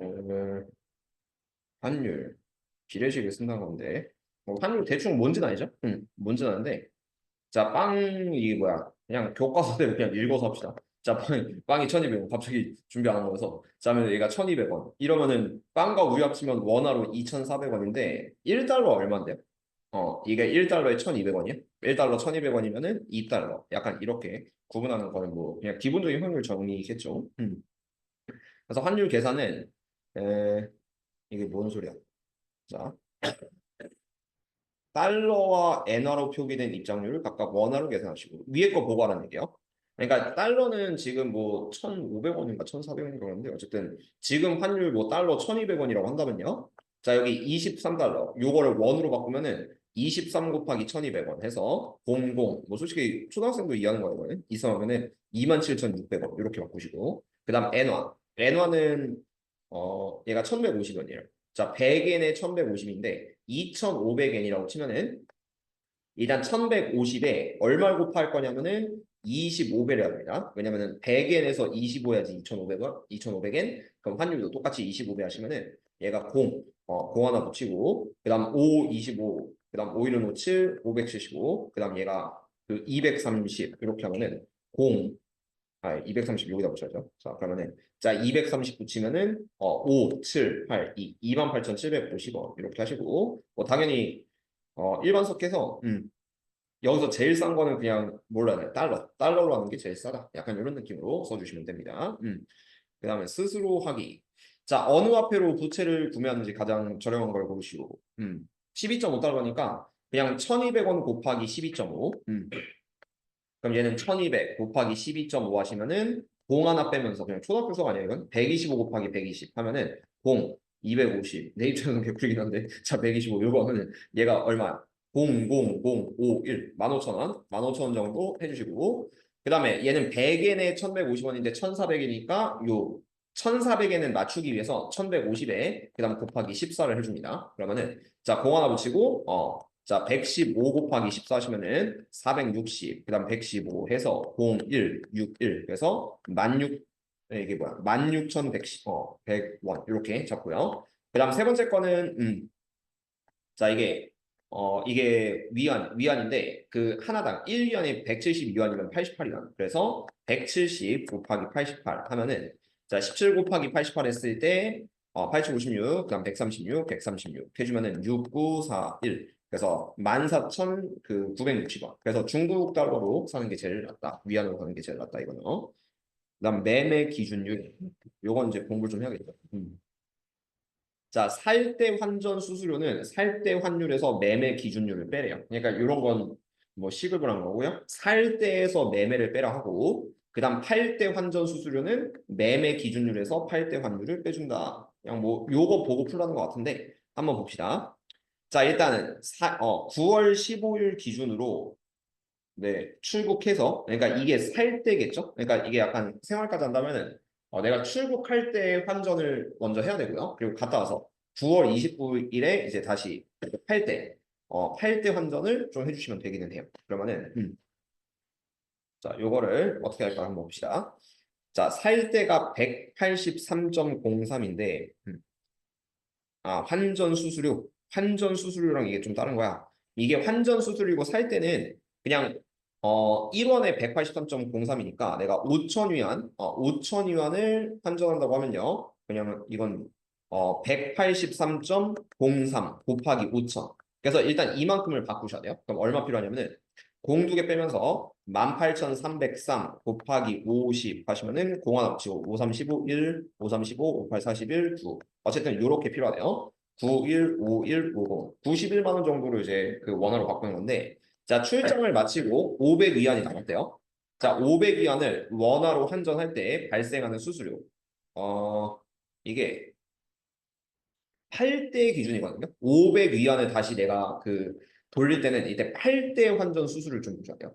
어, 환율 비례식을 쓴다는 건데 환율 대충 뭔지는 알죠? 뭔지는 아는데 자, 이게 뭐야? 그냥 교과서대로 그냥 읽어서 합시다. 자, 빵이 1200원. 갑자기 준비 안 한 거여서. 자, 면 얘가 1200원. 이러면은 빵과 우유 합치면 원화로 2400원인데 1달러 얼마인데요? 이게 1달러에 1200원이야? 1달러 1200원이면은 2달러. 약간 이렇게 구분하는 거는 뭐 그냥 기본적인 환율 정리겠죠. 그래서 환율 계산은 이게 뭔 소리야? 자, 달러와 엔화로 표기된 입장료를 각각 원화로 계산하시고 위에 거 보고 하라는 얘기예요. 그러니까 달러는 지금 뭐 1,500원인가 1,400원인가 그런데 어쨌든 지금 환율 뭐 달러 1,200원이라고 한다면요. 자, 여기 23달러. 요거를 원으로 바꾸면은 23 곱하기 1,200원 해서 00. 뭐 솔직히 초등학생도 이해하는 거거든요. 이성하면은 27,600원 이렇게 바꾸시고 그다음 엔화. 엔화는 얘가 1,150원이에요. 자, 100엔에 1,150인데 2,500엔이라고 치면은 일단 1,150에 얼마를 곱할 거냐면은 25배를 해야 됩니다. 왜냐면은 100엔에서 25 해야지 2,500원, 2,500엔. 그럼 환율도 똑같이 25배 하시면은 얘가 0 하나 붙이고 그다음 5, 25, 그다음 5, 1은 5, 7, 575, 그다음 얘가 그 230 이렇게 하면은 0, 230 여기다 붙여야죠. 자, 그러면은 자, 230 붙이면은 5, 7, 8, 2, 28,750원 이렇게 하시고 뭐 당연히 일반석해서 여기서 제일 싼 거는 그냥 몰라야 돼. 달러로 하는 게 제일 싸다. 약간 이런 느낌으로 써주시면 됩니다. 그다음에 스스로 하기. 자, 어느 화폐로 부채를 구매하는지 가장 저렴한 걸 고르시고 12.5달러니까 그냥 1,200원 곱하기 12.5. 그럼 얘는 1200 곱하기 12.5 하시면은 0 하나 빼면서 그냥 초등학교 수업 아니야 이건? 125 곱하기 120 하면은 0, 250. 내 입장에서는 개꿀이긴 한데 자 125 이거 하면은 얘가 얼마야? 00051 15,000원 15,000원 정도 해주시고 그 다음에 얘는 100엔에 1150원인데 1400이니까 요 1400엔은 맞추기 위해서 1150에 그 다음 곱하기 14를 해줍니다. 그러면은 자 0 하나 붙이고 자, 115 곱하기 14 하시면은 460, 그 다음 115 해서 01, 61, 그래서 16, 이게 뭐야? 16,110, 100원, 이렇게 잡고요. 그 다음 세 번째 거는, 자, 이게 위안인데, 그 하나당 1위안이 172위안이면 88위안. 그래서 170 곱하기 88 하면은, 자, 17 곱하기 88 했을 때, 87, 56, 그다음 136, 136 해주면은 6941. 그래서 14,960원. 그래서 중국 달러로 사는 게 제일 낫다. 위안으로 사는 게 제일 낫다 이거는. 그다음 매매 기준율. 요건 이제 공부 좀 해야겠다. 자, 살 때 환전 수수료는 살 때 환율에서 매매 기준율을 빼래요. 그러니까 이런 건 뭐 시급을 한 거고요. 살 때에서 매매를 빼라 하고, 그다음 팔 때 환전 수수료는 매매 기준율에서 팔 때 환율을 빼준다. 그냥 뭐 요거 보고 풀라는 것 같은데 한번 봅시다. 자, 일단은 9월 15일 기준으로 네, 출국해서 그러니까 이게 살 때겠죠? 그러니까 이게 약간 생활까지 한다면은 내가 출국할 때 환전을 먼저 해야 되고요. 그리고 갔다 와서 9월 29일에 이제 다시 팔 때 환전을 좀 해주시면 되기는 해요. 그러면은 자, 요거를 어떻게 할까 한번 봅시다. 자, 살 때가 183.03인데 환전 수수료랑 이게 좀 다른 거야. 이게 환전 수수료고 살 때는 그냥 1원에 183.03이니까 내가 5천 위안을 환전한다고 하면요. 그냥 이건 183.03 곱하기 5천. 그래서 일단 이만큼을 바꾸셔야 돼요. 그럼 얼마 필요하냐면은 공 두 개 빼면서 18,303 곱하기 50 하시면은 공 하나 붙이고 5, 3, 15, 1, 5, 3, 15, 5, 8, 41, 9. 어쨌든 이렇게 필요하네요. 915150 91만 원 정도로 이제 그 원화로 바꾸는 건데 자 출장을 마치고 500위안이 남았대요. 자 500위안을 원화로 환전할 때 발생하는 수수료 이게 8대 기준이거든요. 500위안을 다시 내가 그 돌릴 때는 이때 8대 환전 수수료를 좀 주셔야 돼요.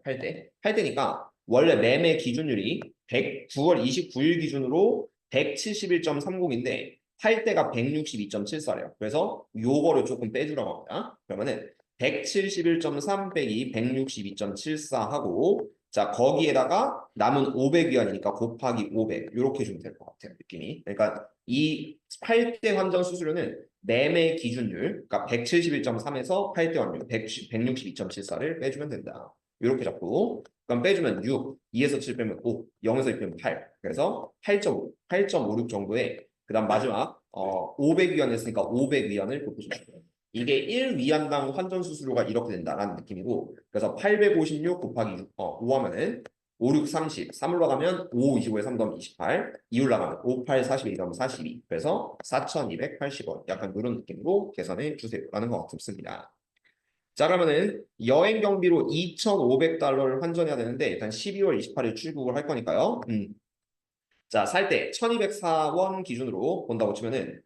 8대니까 원래 매매 기준율이 9월 29일 기준으로 171.30인데 8대가 162.74래요. 그래서 요거를 조금 빼주라고 합니다. 그러면은 171.3 빼기 162.74 하고 자, 거기에다가 남은 500위안이니까 곱하기 500 이렇게 주면 될 것 같아요. 느낌이. 그러니까 이 8대 환전 수수료는 매매 기준율, 그러니까 171.3에서 8대 환율 162.74를 빼주면 된다. 이렇게 잡고 그럼 빼주면 6, 2에서 7 빼면 5, 0에서 2 빼면 8. 그래서 8.5, 8.56 정도에 그다음 마지막 500위안 했으니까 500위안을 곱해주면 돼요. 이게 1위안당 환전 수수료가 이렇게 된다라는 느낌이고 그래서 856 곱하기 5 하면은 5, 6, 30, 3 올라가면 5, 25에 3 더하면 28, 2 올라가면 5, 8, 42 더하면 42 그래서 4,280원 약간 이런 느낌으로 계산해 주세요 라는 것 같습니다. 자 그러면은 여행 경비로 2,500달러를 환전해야 되는데 일단 12월 28일 출국을 할 거니까요. 자, 살 때 1204원 기준으로 본다고 치면은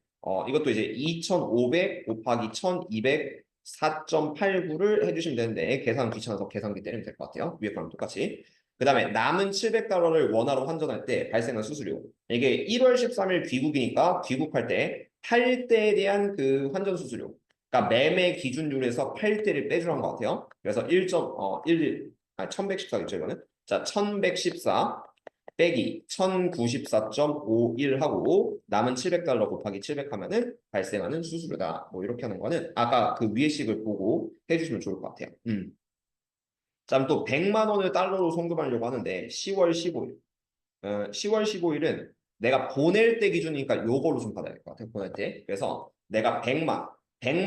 이것도 이제 2500 곱하기 1200 4.89를 해주시면 되는데 계산 귀찮아서 계산기 때리면 될 것 같아요. 위에 거랑 똑같이. 그 다음에 남은 700달러를 원화로 환전할 때 발생한 수수료. 이게 1월 13일 귀국이니까 귀국할 때 팔 때에 대한 그 환전 수수료. 그러니까 매매 기준율에서 팔 때를 빼주는 것 같아요. 그래서 1114겠죠 이거는. 자, 1114 빼기 1094.51 하고 남은 700달러 곱하기 700 하면은 발생하는 수수료다. 뭐 이렇게 하는 거는 아까 그 위의 식을 보고 해주시면 좋을 것 같아요. 자, 그럼 또 100만 원을 달러로 송금하려고 하는데 10월 15일. 10월 15일은 내가 보낼 때 기준이니까 요걸로 좀 받아야 될 것 같아요. 보낼 때. 그래서 내가 100만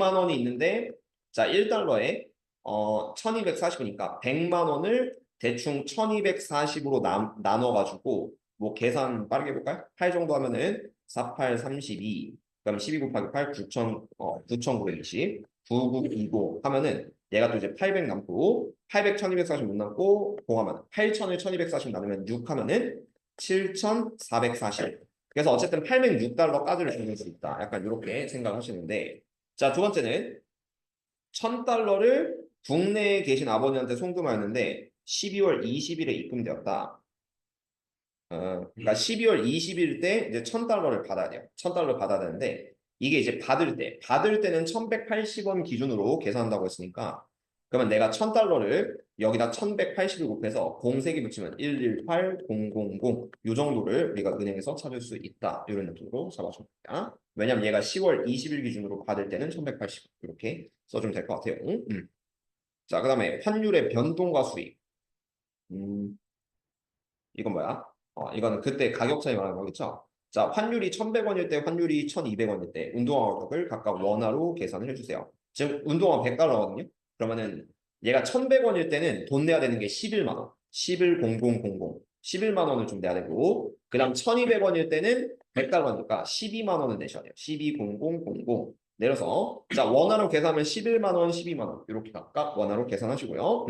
원이 있는데 자, 1달러에 1240이니까 100만 원을 대충 1240으로 나눠가지고 뭐 계산 빠르게 해볼까요? 8 정도 하면은 48, 32 그럼 12 곱하기 8, 9,920 9920 하면은 얘가 또 이제 800 남고 800, 1240 못 남고 공하면 8,000을 1240 나누면 6 하면은 7,440 그래서 어쨌든 806달러까지를 주는 수 있다. 약간 이렇게 생각하시는데 자, 두 번째는 1,000달러를 국내에 계신 아버님한테 송금하였는데 12월 20일에 입금되었다. 그러니까 12월 20일 때 이제 1,000달러를 받아야 돼요. 1,000달러 받아야 되는데 이게 이제 받을 때는 1,180원 기준으로 계산한다고 했으니까 그러면 내가 1,000달러를 여기다 1,180을 곱해서 03개 붙이면 118,000 이 정도를 우리가 은행에서 찾을 수 있다. 이런 느낌으로 잡아주면 됩니다. 왜냐면 얘가 10월 20일 기준으로 받을 때는 1,180 이렇게 써주면 될 것 같아요. 자, 그 다음에 환율의 변동과 수익. 이건 뭐야? 이거는 그때 가격 차이 말하는 거겠죠? 자, 환율이 1,100원일 때, 환율이 1,200원일 때, 운동화 가격을 각각 원화로 계산을 해주세요. 지금 운동화 100달러거든요? 그러면은 얘가 1,100원일 때는 돈 내야 되는 게 11만 원. 11,000. 11만 원을 좀 내야 되고, 그 다음 1,200원일 때는 100달러니까 12만 원을 내셔야 돼요. 12,000. 내려서, 자, 원화로 계산하면 11만 원, 12만 원. 이렇게 각각 원화로 계산하시고요.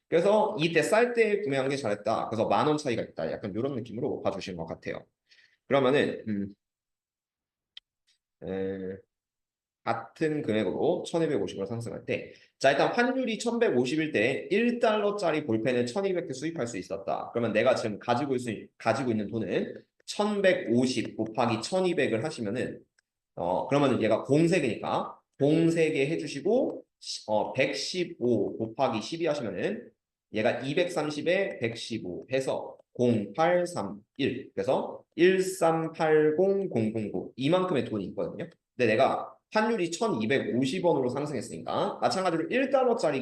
그래서 이때 쌀 때 구매한 게 잘했다. 그래서 10,000원 차이가 있다. 약간 이런 느낌으로 봐주신 것 같아요. 그러면은 에, 같은 금액으로 1,250을 상승할 때, 자 일단 환율이 1,150일 때 1달러짜리 볼펜을 1,200개 수입할 수 있었다. 그러면 내가 지금 가지고 있는 돈은 1,150 곱하기 1,200을 하시면은 그러면은 얘가 공세개니까 공세개 해주시고 115 곱하기 12 하시면은 얘가 230에 115 해서 0831 그래서 1380009 이만큼의 돈이 있거든요. 근데 내가 환율이 1,250원으로 상승했으니까 마찬가지로 1달러짜리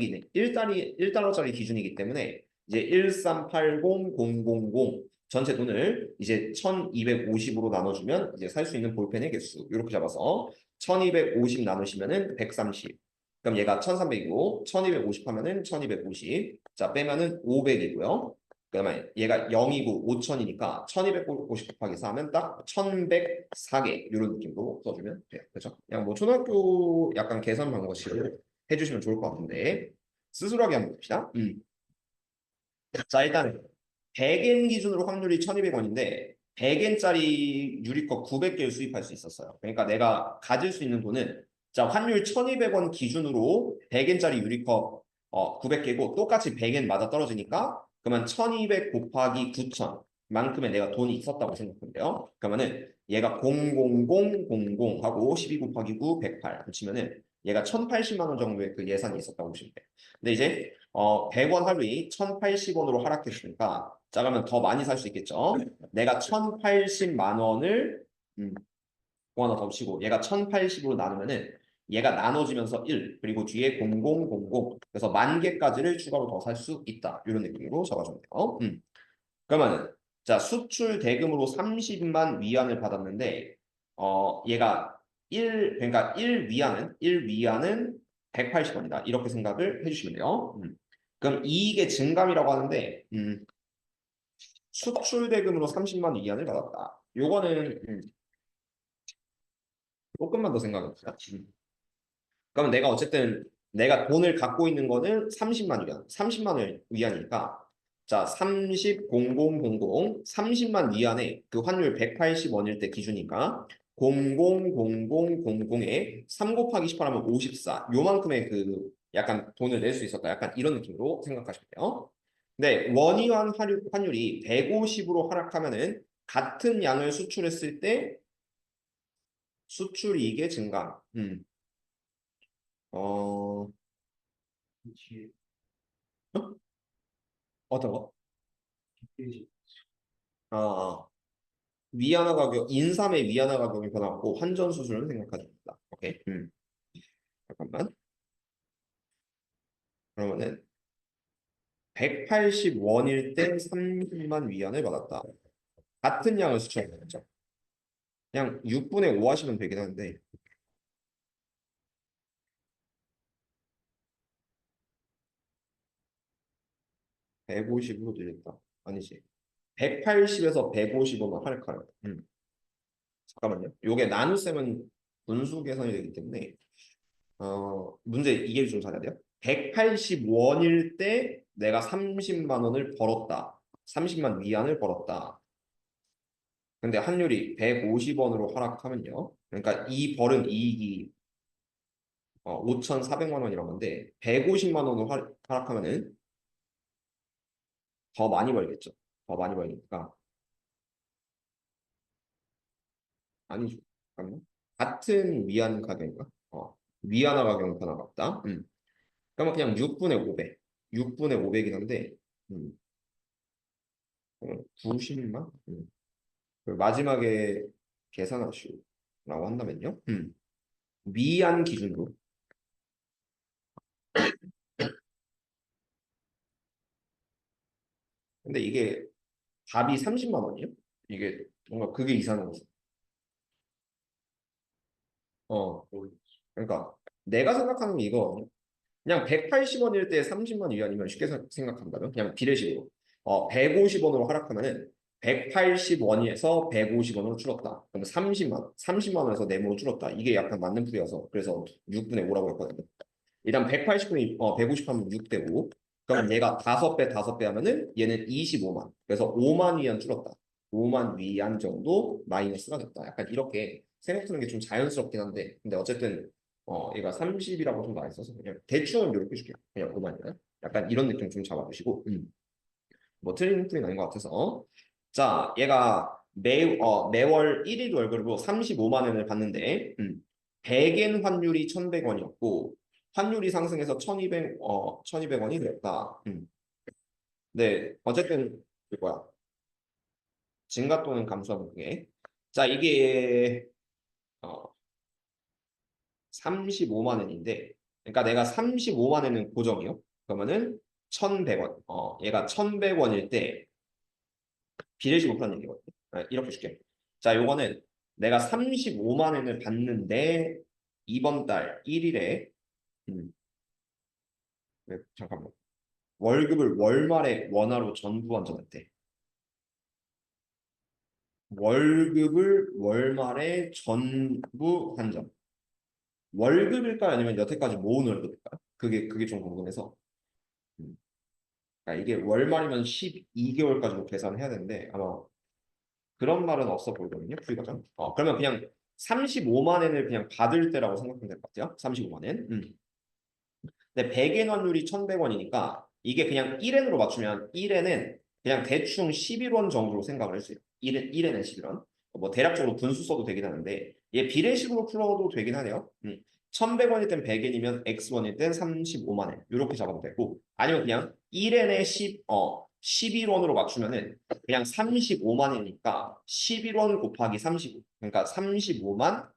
기준이기 때문에 이제 1380000 전체 돈을 이제 1,250으로 나눠주면 이제 살 수 있는 볼펜의 개수 이렇게 잡아서 1,250 나누시면은 130. 그럼 얘가 1,300이고 1,250 하면은 1,250. 자 빼면은 500이고요. 그다음에 얘가 0이고 5,000이니까 1,250 곱하기 4 하면 딱 1,104개 이런 느낌으로 써주면 돼요. 그렇죠? 그냥 뭐 초등학교 약간 계산 방법식으로 해주시면 좋을 것 같은데 스스로 하게 한번 봅시다. 자 일단 100엔 기준으로 확률이 1,200원인데 100엔짜리 유리컵 900개를 수입할 수 있었어요. 그러니까 내가 가질 수 있는 돈은 자 환율 1,200원 기준으로 100엔짜리 유리컵 900개고 똑같이 100엔 맞아 떨어지니까 그러면 1,200 곱하기 9,000 만큼의 내가 돈이 있었다고 생각하면 돼요. 그러면은 얘가 00000 하고 12 곱하기 9 108 붙이면은 얘가 1,080만 원 정도의 그 예산이 있었다고 보시면 돼요. 근데 이제 100원 할부이 1,080원으로 하락했으니까 자 그러면 더 많이 살 수 있겠죠. 내가 1,080만 원을 뭐 하나 더 치고 얘가 1,080으로 나누면은 얘가 나눠지면서 1 그리고 뒤에 0000 그래서 10,000개까지를 추가로 더 살 수 있다. 이런 느낌으로 적어주면 돼요. 그러면은 자 수출 대금으로 30만 위안을 받았는데 얘가 1 그러니까 1위안은 180원이다. 이렇게 생각을 해주시면 돼요. 그럼 이익의 증감이라고 하는데 수출 대금으로 30만 위안을 받았다. 요거는 조금만 더 생각해보자. 그러면 내가 어쨌든 내가 돈을 갖고 있는 거는 30만 위안, 30만 위안이니까 자 30, 0000, 30만 위안에 그 환율 180원일 때 기준이니까 000000에 3 곱하기 18 하면 54 요만큼의 그 약간 돈을 낼 수 있었다. 약간 이런 느낌으로 생각하시면 돼요. 근데 원이환 환율이 150으로 하락하면은 같은 양을 수출했을 때 수출이익의 증감. 어, 어? 어떤 거? 아, 위안화 가격, 인삼의 위안화 가격이 변화하고 환전 수수료는 생각하십니다. 오케이. 잠깐만. 그러면은 180원일 때 30만 위안을 받았다. 같은 양을 수출했죠. 그냥 6분의 5 하시면 되긴 하는데 150으로 늘렸다. 아니지. 180에서 150원만 할까요? 잠깐만요. 요게 나눗셈은 분수 계산이 되기 때문에 문제 이해를 좀 잘해야 돼요. 180원일 때 내가 30만 원을 벌었다. 30만 위안을 벌었다. 근데 환율이 150원으로 하락하면요. 그러니까 이 벌은 이익이 5,400만 원이란 건데 150만 원으로 하락하면은 더 많이 벌겠죠. 더 많이 벌니까 아니죠. 잠깐만. 같은 위안 가격인가? 위안화 가격은 변화가 없다. 그러면 그냥 6분의 500. 6분의 500이긴 한데 90만? 그리고 마지막에 계산하시라고 한다면요. 위안 기준으로. 근데 이게 답이 30만 원이에요? 이게 뭔가 그게 이상한 거죠. 어. 그러니까 내가 생각하는 게 이거 그냥 180원일 때 30만 위안이면 쉽게 생각한다면 그냥 비례식으로 150원으로 하락하면은 180원에서 150원으로 줄었다. 그러면 30만 원에서 네모로 줄었다. 이게 약간 맞는 풀이어서 그래서 6분의 5라고 했거든요. 일단 180분이 150 하면 6대 5. 그럼 얘가 5배 5배 하면은 얘는 25만. 그래서 5만 위안 줄었다. 5만 위안 정도 마이너스가 됐다. 약간 이렇게 생각하는 게 좀 자연스럽긴 한데 근데 어쨌든 얘가 30이라고 좀 나와 있어서 그냥 대충은 이렇게 줄게요. 그냥 5만 위안. 약간 이런 느낌 좀 잡아주시고 뭐 틀린 풀이 아닌 것 같아서 자 얘가 매월 1일 월급으로 35만 원을 받는데 100엔 환율이 1,100원이었고 환율이 상승해서 1,200원이 됐다. 네, 어쨌든 이거야. 증가 또는 감소하는 그게. 자, 이게 35만 원인데, 그러니까 내가 35만 원은 고정이요. 그러면은 1,100원. 얘가 1,100원일 때 비례식으로 푸는 얘기거든요. 이렇게 줄게. 자, 요거는 내가 35만 원을 받는데 이번 달 1일에 네, 잠깐만. 월급을 월말에 원화로 전부 환전했대. 월급을 월말에 전부 환전. 월급일까요? 아니면 여태까지 모은 월급일까요? 그게 좀 궁금해서. 음. 그러니까 이게 월말이면 12개월까지로 계산해야 되는데 아마 그런 말은 없어 보이거든요. 풀이과정. 그러면 그냥 35만 엔을 그냥 받을 때라고 생각하면 될 것 같아요. 35만 엔. 근데 100엔 환율이 1,100원이니까 이게 그냥 1엔으로 맞추면 1엔은 그냥 대충 11원 정도로 생각을 했어요. 1엔은 11원. 뭐 대략적으로 분수 써도 되긴 하는데 얘 비례식으로 풀어도 되긴 하네요. 1100원일 땐 100엔이면 X1일 땐 35만 엔. 이렇게 잡아도 되고 아니면 그냥 1엔에 11원으로 맞추면은 그냥 35만 엔이니까 11원 곱하기 35. 그러니까 35만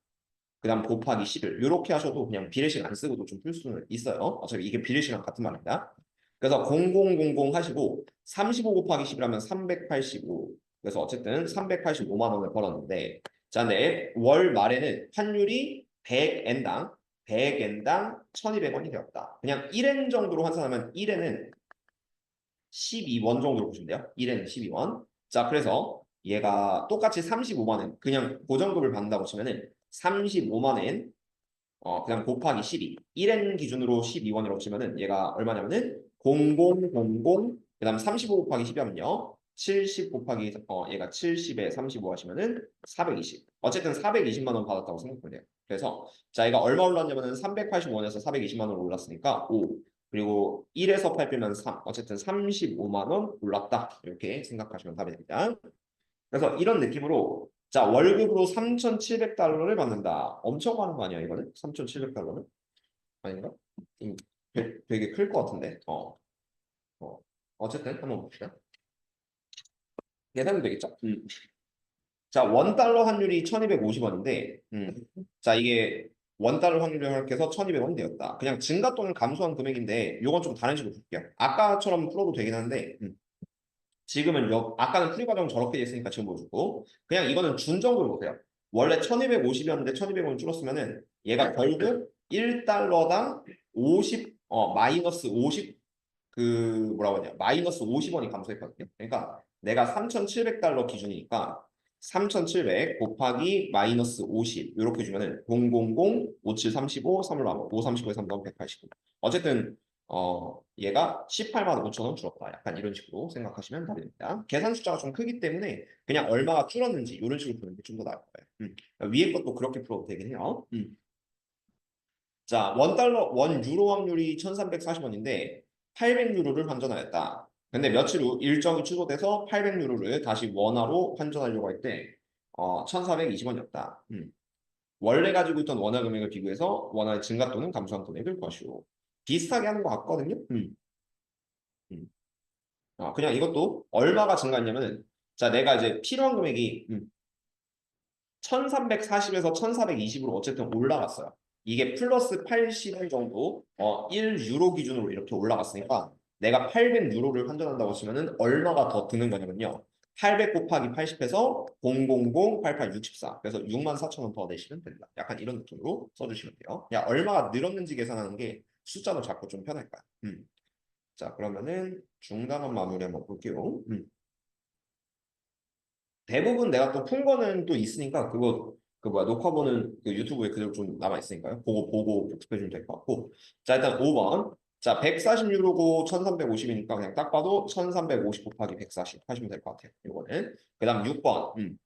그다음 곱하기 11. 이렇게 하셔도 그냥 비례식 안 쓰고도 좀 풀 수는 있어요. 어차피 이게 비례식이랑 같은 말입니다. 그래서 0000 하시고 35 곱하기 10이라면 385. 그래서 어쨌든 385만 원을 벌었는데 자, 근데 월 말에는 환율이 100엔당 1200원이 되었다. 그냥 1엔 정도로 환산하면 1엔은 12원 정도로 보시면 돼요. 1엔은 12원. 자, 그래서 얘가 똑같이 35만 원 그냥 고정급을 받는다고 치면은 35만 원 그냥 곱하기 12. 1엔 기준으로 12원이라고 치면은 얘가 얼마냐면은 0000 그다음 35 곱하기 10이 하면요. 70 곱하기 얘가 70에 35 하시면은 420. 어쨌든 420만 원 받았다고 생각하면 돼요. 그래서 자, 얘가 얼마 올랐냐면은 380원에서 420만 원 올랐으니까 5. 그리고 1에서 8 빼면 3. 어쨌든 35만 원 올랐다. 이렇게 생각하시면 답이 됩니다. 그래서 이런 느낌으로 자, 월급으로 3,700달러를 받는다. 엄청 많은 거 아니야, 이거는? 3,700달러는? 아닌가? 되게 클 것 같은데. 어. 어쨌든 한번 봅시다. 계산이 되겠죠? 자, 원달러 환율이 1250원인데, 자, 이게 원달러 확률을 활용해서 1200원이 되었다. 그냥 증가 또는 감소한 금액인데, 이건 좀 다른 식으로 볼게요. 아까처럼 풀어도 되긴 한데, 지금은 아까는 풀이 과정 저렇게 됐으니까 지금 보여주고 그냥 이거는 준정으로 보세요. 원래 1250이었는데 1200원 줄었으면은 얘가 결국 1달러당 50 마이너스 50 그 뭐라고 하냐 마이너스 50원이 감소했거든요. 그러니까 내가 3,700달러 기준이니까 3,700 곱하기 마이너스 50 이렇게 주면은 000 57 35 3을 나눠 5 35에 3 더하면 189. 어쨌든 얘가 18만 5천 원 줄었다. 약간 이런 식으로 생각하시면 됩니다. 계산 숫자가 좀 크기 때문에 그냥 얼마가 줄었는지 이런 식으로 푸는 게 좀 더 나을 거예요. 위에 것도 그렇게 풀어도 되긴 해요. 자, 원 유로 환율이 1340원인데 800유로를 환전하였다. 근데 며칠 후 일정이 취소돼서 800유로를 다시 원화로 환전하려고 할 때 1420원이었다. 원래 가지고 있던 원화 금액을 비교해서 원화의 증가 또는 감소한 금액을 구하시오. 비슷하게 하는 것 같거든요. 음. 그냥 이것도 얼마가 증가했냐면은 자, 내가 이제 필요한 금액이 1340에서 1420으로 어쨌든 올라갔어요. 이게 플러스 80원 정도 1유로 기준으로 이렇게 올라갔으니까 내가 800유로를 환전한다고 하시면은 얼마가 더 드는 거냐면요. 800 곱하기 80해서 0008864 그래서 64,000원 더 내시면 됩니다. 약간 이런 느낌으로 써주시면 돼요. 야, 얼마가 늘었는지 계산하는 게 숫자도 작고 좀 편할까요? 자, 그러면은 중단한 마무리 한번 볼게요. 대부분 내가 또 푼 거는 또 있으니까 그거 그 뭐야 녹화본은 그 유튜브에 그대로 좀 남아 있으니까요. 보고 복습해 주면 될 것 같고. 자, 일단 5번. 자, 140유로고 1350이니까 그냥 딱 봐도 1350 곱하기 140 하시면 될 것 같아요. 이거는. 그다음 6번.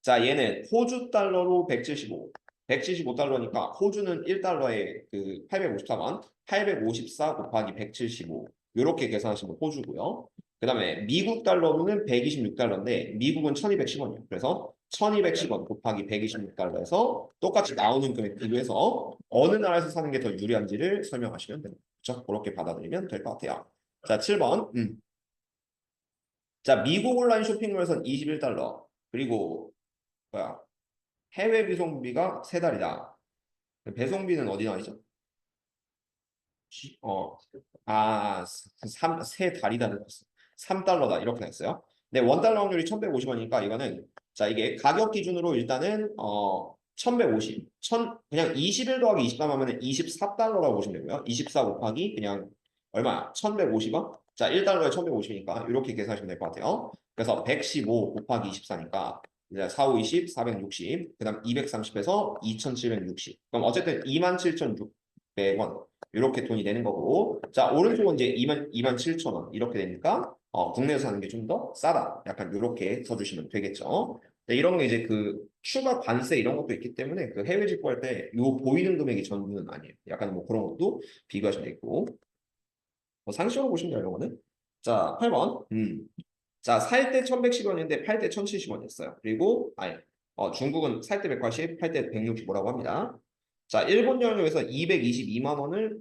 자, 얘는 호주 달러로 175. 175달러니까 호주는 1달러에 그 854원, 854 곱하기 175. 이렇게 계산하시면 호주고요. 그다음에 미국 달러로는 126달러인데 미국은 1210원이에요. 그래서 1210원 곱하기 126달러에서 똑같이 나오는 금액 비교해서 어느 나라에서 사는 게 더 유리한지를 설명하시면 됩니다. 그렇죠? 그렇게 받아들이면 될 것 같아요. 자, 7번. 자, 미국 온라인 쇼핑몰에서는 21달러. 그리고 뭐야? 해외 배송비가 3달이다. 배송비는 어디 나와있죠? 어, 세 달이다. 3달러다. 이렇게 했어요. 네, 원달러 확률이 1150원이니까 이거는, 자, 이게 가격 기준으로 일단은, 1150. 그냥 21 더하기 23 하면은 24달러라고 보시면 되고요. 24 곱하기 그냥 얼마야? 1150원? 자, 1달러에 1150이니까 이렇게 계산하시면 될 것 같아요. 그래서 115 곱하기 24니까 이제 4, 5, 20, 460, 그 다음 230에서 2760. 그럼 어쨌든 27,600원. 이렇게 돈이 되는 거고. 자, 오른쪽은 이제 27,000원. 이렇게 되니까, 국내에서 사는 게 좀 더 싸다. 약간 이렇게 써주시면 되겠죠. 네, 이런 게 이제 그 추가 관세 이런 것도 있기 때문에 그 해외 직구할 때 요 보이는 금액이 전부는 아니에요. 약간 뭐 그런 것도 비교하시면 되겠고. 상식적으로 보시면 돼요, 이런 거는. 자, 8번. 자, 살 때 1110원인데 팔 때 1070원이었어요. 그리고 중국은 살 때 180, 팔 때 165라고 합니다. 자, 일본 여행에서 222만 원을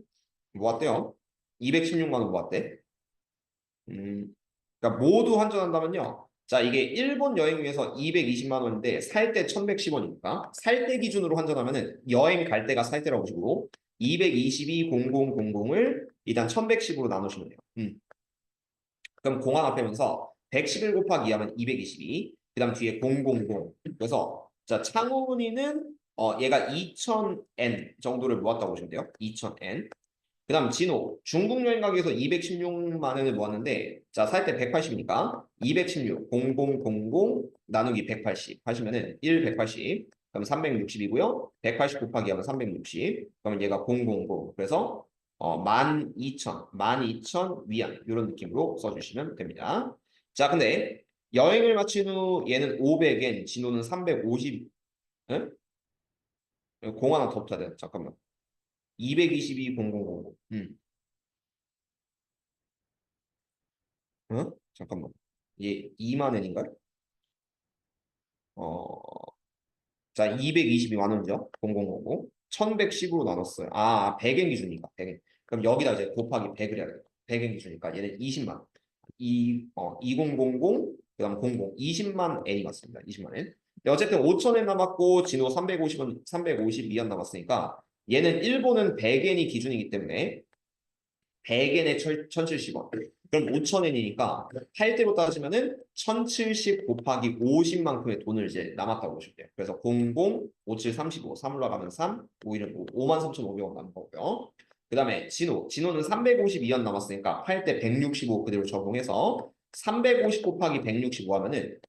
모았대요. 216만 원 모았대. 그러니까 모두 환전한다면요. 자, 이게 일본 여행 위해서 220만 원인데 살 때 1110원이니까 살 때 기준으로 환전하면은 여행 갈 때가 살 때라고 보시고 222,00,00을 일단 1110으로 나누시면 돼요. 그럼 공항 앞에면서 111 곱하기 2 하면 222. 그다음 뒤에 000. 그래서 자, 창훈이는 얘가 2000엔 정도를 모았다고 보시면 돼요. 2000엔. 그다음 진호 중국 여행 가기 위해서 216만 원을 모았는데 자, 살 때 180이니까 216 0000 나누기 180 하시면은 1 180 그럼 360이고요. 180 곱하기 하면 360. 그러면 얘가 000. 그래서 12,000 위안 이런 느낌으로 써주시면 됩니다. 자, 근데 여행을 마친 후 얘는 500엔, 진호는 350. 응? 공 하나 더 붙여야 돼. 잠깐만. 222 0000. 어? 잠깐만. 얘 2만 엔인가? 어, 자, 222만 원이죠. 0000. 1110으로 나눴어요. 아, 100엔 기준이니까. 100엔. 그럼 여기다 이제 곱하기 100을 해야 돼요. 100엔 기준이니까 얘는 20만. 2000, 그다음 00, 20만 엔이 맞습니다. 20만 엔. 근데 어쨌든 5,000엔 남았고 진호 350원, 352원 남았으니까 얘는 일본은 100엔이 기준이기 때문에 100엔에 1,070원. 그럼 5,000엔이니까 할 때로 따지면은 1,070 곱하기 50만큼의 돈을 이제 남았다고 보시면 돼요. 그래서 00, 57, 35, 3 올라가면 3, 5, 1은 5, 53,500원 남은 거고요. 그 다음에 진호는 352원 남았으니까 팔 때 165 그대로 적용해서 350 곱하기 165 하면은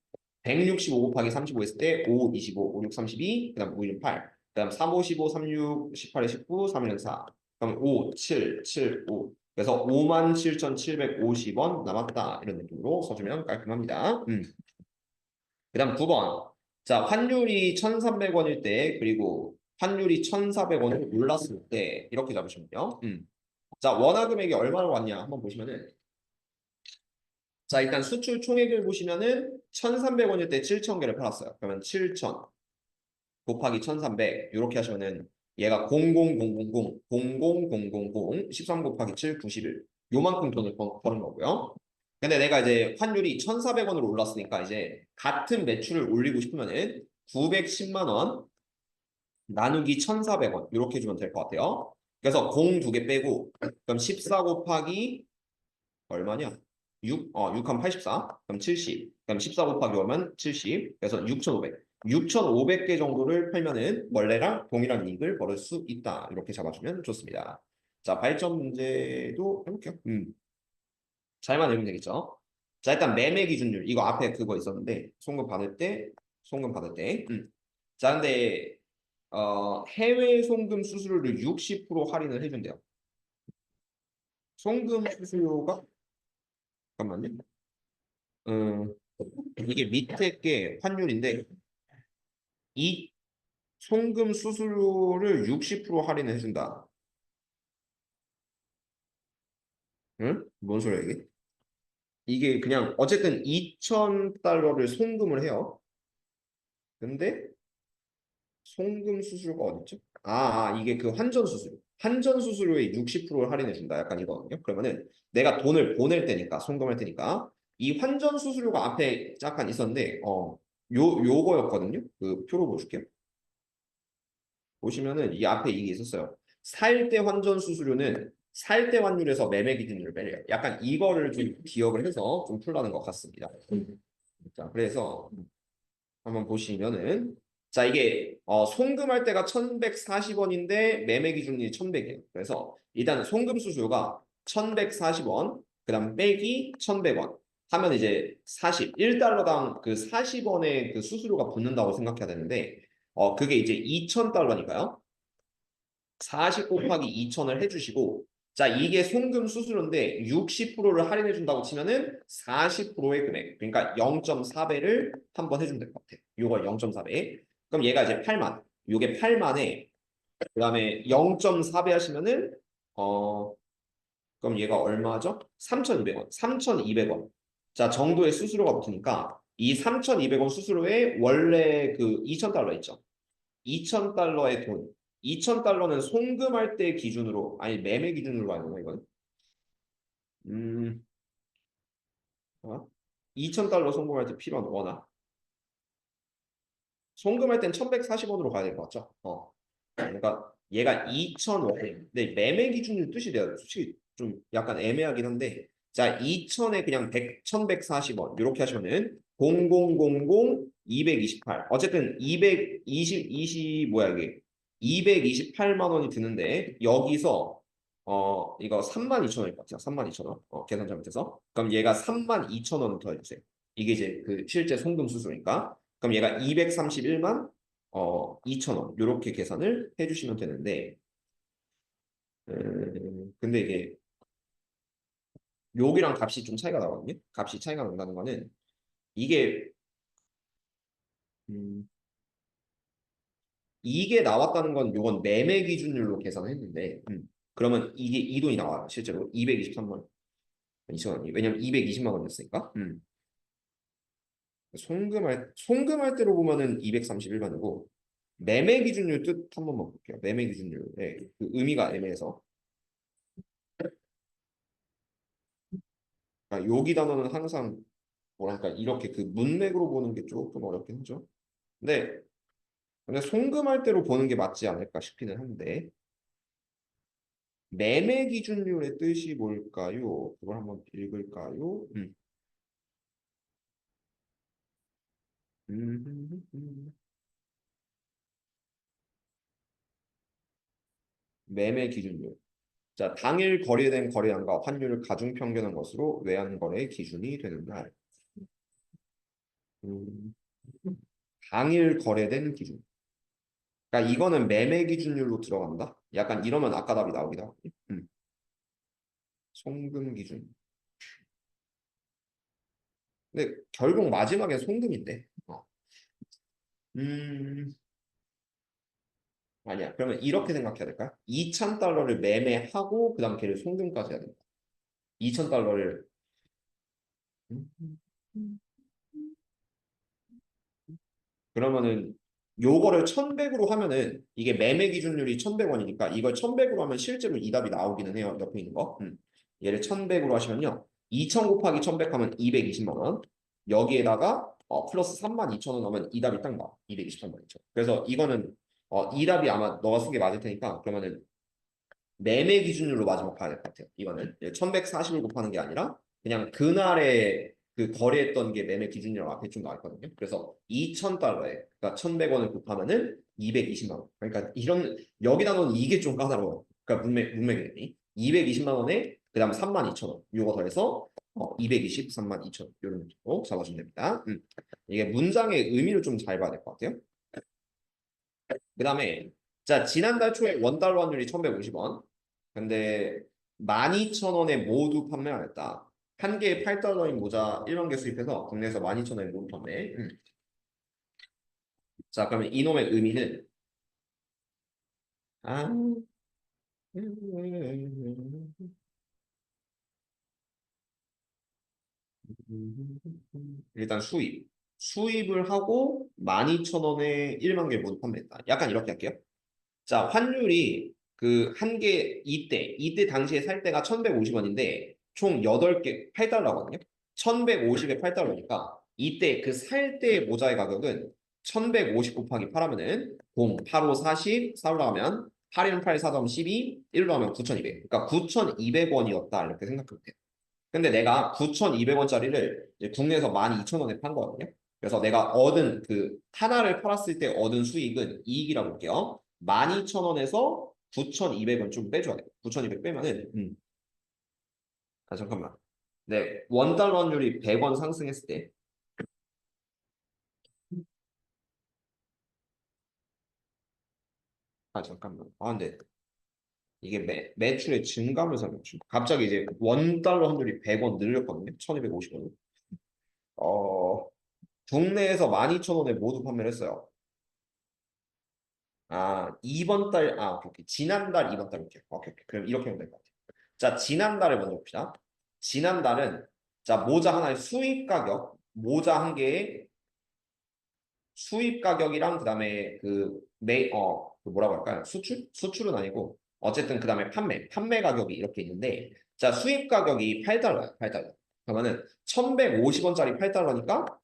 165 곱하기 35 했을 때 5, 25, 5, 6, 32, 그 다음 5, 1은 8, 그 다음 3, 5, 15, 36, 18에 19, 3, 1은 4, 그럼 5, 7, 7, 5. 그래서 57,750원 남았다. 이런 느낌으로 써주면 깔끔합니다. 그 다음 9번. 자, 환율이 1,300원일 때, 그리고 환율이 1,400원을 올랐을 때, 이렇게 잡으시면 돼요. 자, 원화 금액이 얼마나 왔냐 한번 보시면은, 자, 일단 수출 총액을 보시면은 1,300원일 때 7,000개를 팔았어요. 그러면 7,000 곱하기 1,300 이렇게 하시면은 얘가 00,000 13 곱하기 7 91 요만큼 돈을 버는 거고요. 근데 내가 이제 환율이 1,400원으로 올랐으니까 이제 같은 매출을 올리고 싶으면은 910만 원 나누기 1,400원 이렇게 주면 될 것 같아요. 그래서 0 두 개 빼고 그럼 14 곱하기 얼마냐? 6하면 84, 그럼 70, 그럼 14 곱하기 5면 70, 그래서 6,500. 6,500개 정도를 팔면은 원래랑 동일한 이익을 벌을 수 있다. 이렇게 잡아주면 좋습니다. 자, 발전 문제도 해볼게요. 잘만 외우면 되겠죠? 자, 일단 매매 기준율. 이거 앞에 그거 있었는데, 송금 받을 때. 자, 근데, 해외 송금 수수료를 60% 할인을 해준대요. 송금 수수료가, 잠깐만요. 음, 이게 밑에 게 환율인데 이 송금 수수료를 60% 할인해 준다. 응? 뭔 소리야 이게? 이게 그냥 어쨌든 2,000달러를 송금을 해요. 근데 송금 수수료가 어딨죠? 이게 그 환전 수수료. 환전 수수료의 60%를 할인해 준다. 약간 이거거든요. 그러면은 내가 돈을 보낼 때니까 송금할 때니까 이 환전 수수료가 앞에 잠깐 있었는데 요거였거든요. 그 표로 보여줄게요. 보시면은 이 앞에 이게 있었어요. 살 때 환전 수수료는 살 때 환율에서 매매 기준으로 빼려요. 약간 이거를 좀 기억을 해서 좀 풀라는 것 같습니다. 자, 그래서 한번 보시면은 자, 이게 송금할 때가 1,140원인데 매매 기준이 1,100이에요. 그래서 일단 송금 수수료가 1,140원, 그다음 빼기 1,100원 하면 이제 1달러당 그 40원의 그 수수료가 붙는다고 생각해야 되는데 그게 이제 2,000달러니까요. 40 곱하기 2,000을 해주시고 자, 이게 송금 수수료인데 60%를 할인해 준다고 치면은 40%의 금액 그러니까 0.4배를 한번 해주면 될 것 같아요. 요거 0.4배. 그럼 얘가 이제 8만. 요게 8만에 그다음에 0.4배 하시면은 그럼 얘가 얼마죠? 3,200원. 3,200원. 자, 정도의 수수료가 붙으니까 이 3,200원 수수료에 원래 그 2,000달러 있죠. 2,000달러의 돈. $2,000는 송금할 때 기준으로, 아니, 매매 기준으로 봐야 되나, 이건? 음, 어? $2,000 송금할 때 필요한 원화. 송금할 땐 1,140원으로 가야 될 것 같죠? 그러니까 얘가 2,000원. 근데 매매 기준으로 뜻이 돼요. 솔직히 좀 약간 애매하긴 한데, 자, 2,000에 그냥 1,140원 이렇게 하시면은 0000 228. 어쨌든 220 뭐야 이게 228만 원이 드는데 여기서 이거 32,000원일 것 같아요. 32,000원. 계산 잘못해서. 그럼 얘가 32,000원을 더해주세요. 이게 이제 그 실제 송금 수수니까. 그럼 얘가 231만 2,000원 이렇게 계산을 해주시면 되는데 근데 이게 여기랑 값이 좀 차이가 나거든요. 값이 차이가 난다는 거는 이게 음, 이게 나왔다는 건 요건 매매 기준율로 계산했는데 그러면 이게 이 돈이 나와요. 실제로 223만 2천 원이 왜냐면 220만 원이었으니까 송금할 때로 보면은 231만이고 매매 기준율 뜻 한 번만 볼게요. 매매 기준율의 그 의미가 애매해서 그러니까 여기 단어는 항상 뭐랄까 이렇게 그 문맥으로 보는 게 조금 어렵긴 하죠. 근데 송금할 때로 보는 게 맞지 않을까 싶기는 한데 매매 기준율의 뜻이 뭘까요? 그걸 한번 읽을까요? 음. 매매 기준율. 자, 당일 거래된 거래량과 환율을 가중 평균한 것으로 외환거래의 기준이 되는 날. 음, 당일 거래된 기준. 그러니까 이거는 매매 기준율로 들어간다. 약간 이러면 아까 답이 나오긴 하거든요. 송금 기준. 근데 결국 마지막에 송금인데. 음, 아니야. 그러면 이렇게 생각해야 될까? 2,000달러를 매매하고 그다음 걔를 송금까지 해야 된다. 2,000달러를 그러면은 요거를 1,100으로 하면은 이게 매매 기준율이 1,100원이니까 이걸 1,100으로 하면 실제로 이 답이 나오기는 해요. 옆에 있는 거. 얘를 1,100으로 하시면요. 2,000 곱하기 1,100 하면 220만 원. 여기에다가 플러스 32,000원 하면 이 답이 딱 나와. 223만 2천. 그래서 이거는 이 답이 아마 너가 쓴 게 맞을 테니까 그러면은 매매 기준으로 마지막 봐야 될 것 같아요. 이거는 1,140을 곱하는 게 아니라 그냥 그날에 그 거래했던 게 매매 기준이라고 앞에 좀 나와 있거든요. 그래서 2,000달러에 그러니까 1,100원을 곱하면은 220만 원. 그러니까 이런 여기다 놓은 이게 좀 까다로워. 그러니까 문맥이 220만 원에 그다음 32,000원. 요거 더해서 223만 2천 원 이런 식으로 잡아주면 됩니다. 이게 문장의 의미를 좀 잘 봐야 될 것 같아요. 그다음에 자 지난달 초에 원달러 환율이 1,150원. 근데 12,000원에 모두 판매하였다. 한 개에 8달러인 모자 1만 개 수입해서 국내에서 12,000원에 모두 판매. 자 그러면 이놈의 의미는 아, 일단 수입을 하고 12,000원에 1만 개 모두 판매했다. 약간 이렇게 할게요. 자, 환율이 그 한 개 이때 당시에 살 때가 1,150원인데 총 8개 8달러거든요. 1,150에 8달러니까 이때 그 살 때 모자의 가격은 1,150 곱하기 8하면은 0, 8, 5, 40, 4로 하면 8, 1, 8, 4, 12, 1로 하면 9,200. 그러니까 9,200원이었다 이렇게 생각하면 돼요. 근데 내가 9,200원짜리를 국내에서 12,000원에 판 거거든요. 그래서 내가 얻은 그 하나를 팔았을 때 얻은 수익은 이익이라고 볼게요. 12,000원에서 9,200원 좀 빼줘야 돼. 9,200 빼면은 잠깐만. 네, 원달러 환율이 100원 상승했을 때 잠깐만. 근데 이게 매출의 증감을 설명해. 갑자기 이제 원달러 환율이 100원 늘렸거든요. 1,250원. 어, 국내에서 12,000원에 모두 판매를 했어요. 이번 달, 오케이, 오케이. 지난달, 이번 달, 오케이. 오케이, 오케이. 그럼 이렇게 하면 될 것 같아요. 자, 지난달을 먼저 봅시다. 지난달은, 자, 모자 하나의 수입 가격, 모자 한 개에 수입 가격이랑 그다음에 그 뭐라고 할까요? 수출은 아니고 어쨌든 그다음에 판매 가격이 이렇게 있는데 자, 수입 가격이 8달러야. 8달러. 그러면은 1,150원짜리 8달러니까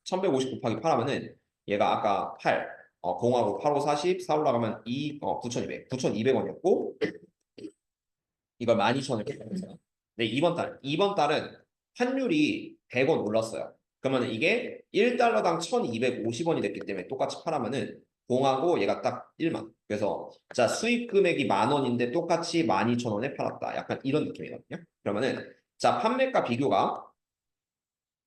1150 곱하기 8하면은 얘가 아까 8 0하고 8, 5, 40, 4 올라가면 9,200원이었고 이걸 12,000원을 곱했어요. 네, 이번 달은 환율이 100원 올랐어요. 그러면 이게 1달러당 1,250원이 됐기 때문에 똑같이 팔하면은 공하고 얘가 딱 1만. 그래서 자, 수입 금액이 10,000원인데 똑같이 12,000원에 팔았다. 약간 이런 느낌이거든요. 그러면은 자, 판매가 비교가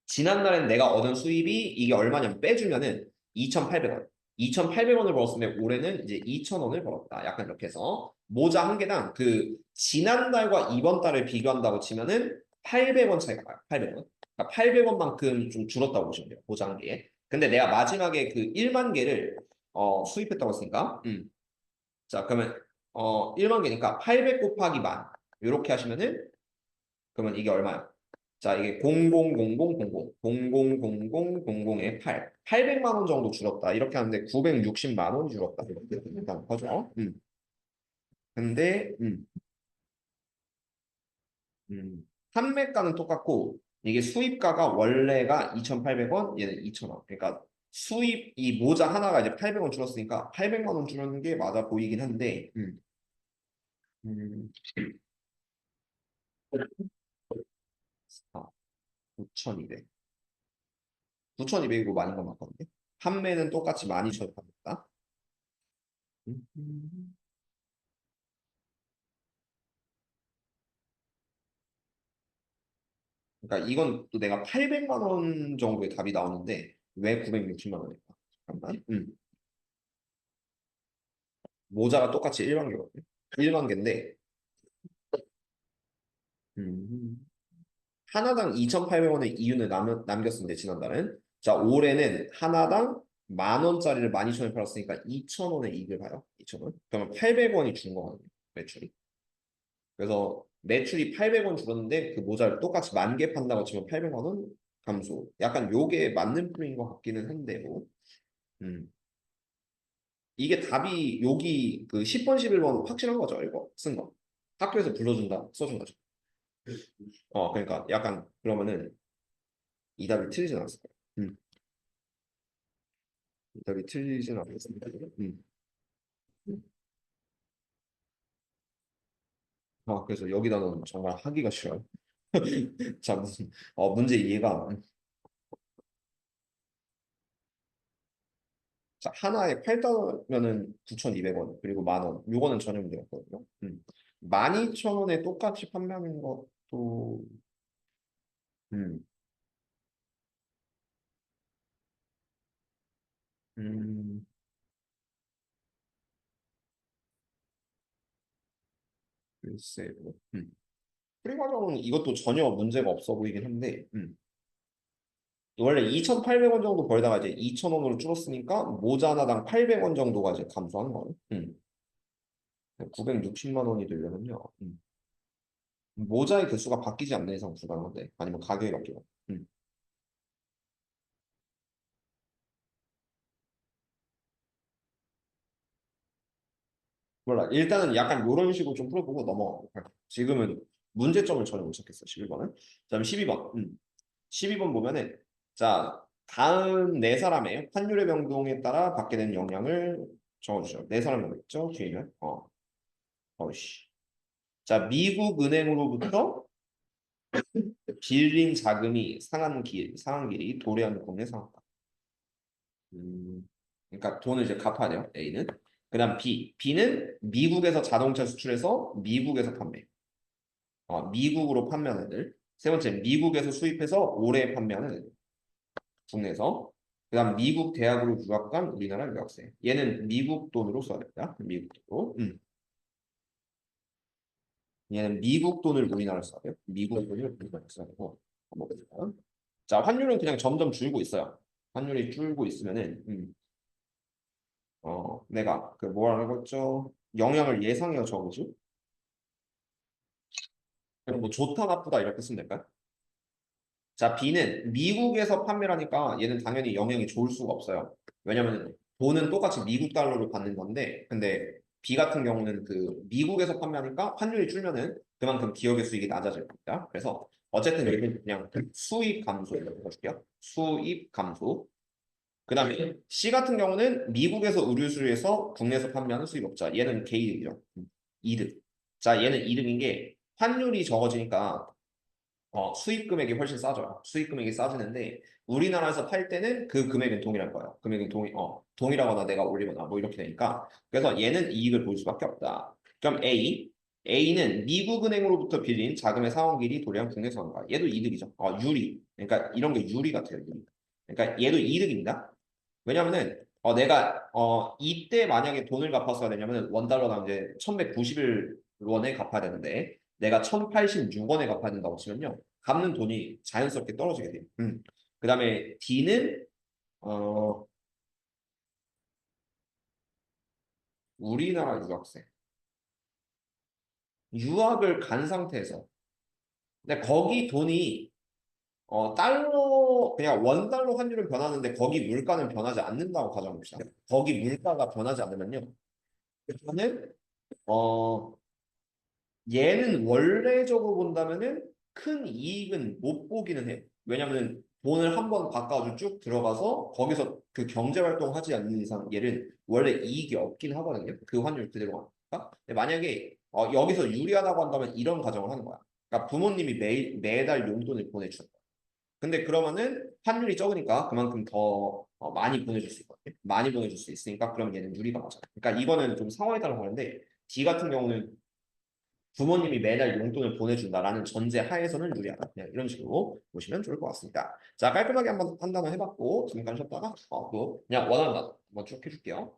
지난달엔 내가 얻은 수입이 이게 얼마냐면 빼주면은 2,800원. 2,800원을 벌었으면 올해는 이제 2,000원을 벌었다. 약간 이렇게 해서 모자 한 개당 그 지난달과 이번 달을 비교한다고 치면은 800원 차이가 나요. 800원. 그러니까 800원만큼 좀 줄었다고 보시면 돼요. 모자 한 개에. 근데 내가 마지막에 그 1만 개를 수입했다고 했으니까 자, 그러면 1만 개니까 800 곱하기 만 이렇게 하시면은 그러면 이게 얼마야? 자, 이게 0000000000에 8. 800만 원 정도 줄었다. 이렇게 하는데 960만 원 줄었다. 이렇게 일단 거죠. 근데 판매가는 똑같고 이게 수입가가 원래가 2,800원, 얘는 2,000원. 그러니까 수입 이 모자 하나가 이제 800원 줄었으니까 800만 원 줄었는 게 맞아 보이긴 한데 음, 아, 9,200. 9,200이고 많은 건 맞거든요. 판매는 똑같이 12,000원 팝니다. 그러니까 이건 또 내가 800만 원 정도의 답이 나오는데 왜 960만 원일까? 잠깐만. 모자가 똑같이 1만 개거든요. 1만 개인데 음, 하나당 2,800원의 이윤을 남겼습니다. 지난달은. 자, 올해는 하나당 10,000원짜리를 12,000원에 팔았으니까 2,000원의 이익을 봐요. 2,000원. 그러면 800원이 준 거거든요. 매출이. 그래서 매출이 800원 줄었는데 그 모자를 똑같이 10,000개 판다고 치면 800만 원 감소. 약간 요게 맞는 풀인 것 같기는 한데 뭐. 음. 이게 답이 여기 그 10번, 11번 확실한 거죠, 이거 쓴 거. 학교에서 불러준다, 써준 거죠. 그러니까 약간 그러면은 이 답이 틀리진 않았을 거예요. 이 답이 틀리진 않았습니다. 그래서 여기다는 정말 하기가 싫어요. 자, 무슨 문제 이해가 자, 하나에 8달러면은 9,200원 그리고 만 원. 요거는 전혀 문제가 없거든요. 12,000원에 똑같이 판매하는 것도 음, 음, 글쎄요. 프리 과정은 이것도 전혀 문제가 없어 보이긴 한데, 원래 2,800원 정도 벌다가 이제 2,000원으로 줄었으니까 모자 하나당 800원 정도가 이제 감소하는 거예요. 960만 원이 되려면요. 모자의 개수가 바뀌지 않는 이상 불가능한데, 아니면 가격이 바뀌고. 몰라. 일단은 약간 이런 식으로 좀 풀어보고 넘어가고. 지금은 문제점을 전혀 못 찾겠어. 11번은. 그다음에 12번. 12번 보면은 자, 다음 네 사람의 환율의 변동에 따라 받게 되는 영향을 적어주죠. 네 사람 있죠? 뒤에는. 어이씨. 자, 미국 은행으로부터 빌린 자금이 상한 길이 도래한 공에 상한다. 그러니까 돈을 이제 갚아야 돼요. A는. 그다음 B. B는 미국에서 자동차 수출해서 미국에서 판매. 미국으로 판매하는 애들. 세 번째, 미국에서 수입해서 올해 판매하는 애들. 국내에서. 그다음 미국 대학으로 유학 간 우리나라 유학생. 얘는 미국 돈으로 써야 됩니다. 미국 돈으로. 얘는 미국 돈을 우리나라로 써야 돼요. 미국 돈을 우리나라로 써야 되고. 한번 볼까요? 자, 환율은 그냥 점점 줄고 있어요. 환율이 줄고 있으면은 내가 그 뭐라고 했죠? 영향을 예상해서 적어주. 그럼 뭐 좋다 나쁘다 이렇게 쓰면 될까요? 자, B는 미국에서 판매를 하니까 얘는 당연히 영향이 좋을 수가 없어요. 왜냐면 돈은 똑같이 미국 달러를 받는 건데, 근데 B 같은 경우는 그 미국에서 판매하니까 환율이 줄면은 그만큼 기업의 수익이 낮아질 겁니다. 그래서 어쨌든 얘는 그냥 수입 감소 이렇게 해줄게요. 수입 감소. 그 다음에 C 같은 경우는 미국에서 의류 수출해서 국내에서 판매하는 수입업자. 얘는 개이득이죠. 이득. 자, 얘는 이득인 게 환율이 적어지니까 수입 금액이 훨씬 싸져요. 수입 금액이 싸지는데 우리나라에서 팔 때는 그 금액은 동일할 거예요. 금액은 동일하거나 내가 올리거나 뭐 이렇게 되니까 그래서 얘는 이익을 볼 수밖에 없다. 그럼 A는 미국 은행으로부터 빌린 자금의 상환길이 도래한 국내 상환가. 얘도 이득이죠. 유리. 그러니까 이런 게 유리 같아요. 유리. 그러니까 얘도 이득입니다. 왜냐면은 내가 이때 만약에 돈을 갚았어야 되냐면 원달러당 이제 1191원에 갚아야 되는데 내가 1086원에 갚아야 된다고 치면요. 갚는 돈이 자연스럽게 떨어지게 돼요. 그다음에 D는 어 우리나라 유학생. 유학을 간 상태에서 근데 거기 돈이 달러 그냥 원달러 환율은 변하는데 거기 물가는 변하지 않는다고 가정합시다. 거기 물가가 변하지 않으면요. 그러면 어 얘는 원래적으로 본다면은 큰 이익은 못 보기는 해요. 왜냐면은 돈을 한번 바꿔가지고 쭉 들어가서 거기서 그 경제 활동 하지 않는 이상 얘는 원래 이익이 없긴 하거든요. 그 환율 그대로 가니까. 근데 만약에 여기서 유리하다고 한다면 이런 가정을 하는 거야. 그러니까 부모님이 매달 용돈을 보내주는 거야. 근데 그러면은 환율이 적으니까 그만큼 더 많이 보내줄 수 있거든요. 많이 보내줄 수 있으니까 그럼 얘는 유리가 맞아. 그러니까 이거는 좀 상황에 따라 다른데 D 같은 경우는 부모님이 매달 용돈을 보내준다라는 전제 하에서는 유리하다. 그냥 이런 식으로 보시면 좋을 것 같습니다. 자, 깔끔하게 한번 판단을 해봤고 잠깐 쉬었다가 또 그냥 원하는 거 한번 쭉 해줄게요.